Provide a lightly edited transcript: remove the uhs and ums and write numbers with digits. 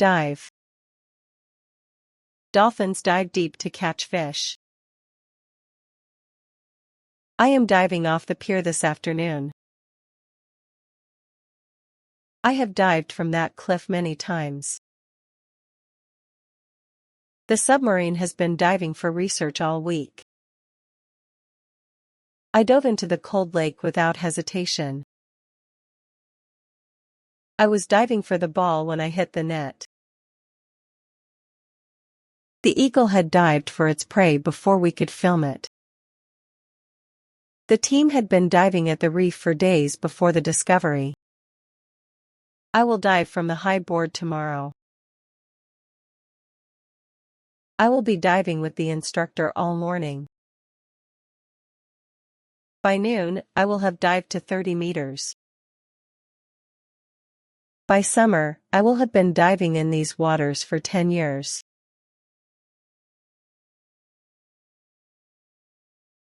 Dive. Dolphins dive deep to catch fish. I am diving off the pier this afternoon. I have dived from that cliff many times. The submarine has been diving for research all week. I dove into the cold lake without hesitation. I was diving for the ball when I hit the net. The eagle had dived for its prey before we could film it. The team had been diving at the reef for days before the discovery. I will dive from the high board tomorrow. I will be diving with the instructor all morning. By noon, I will have dived to 30 meters. By summer, I will have been diving in these waters for 10 years.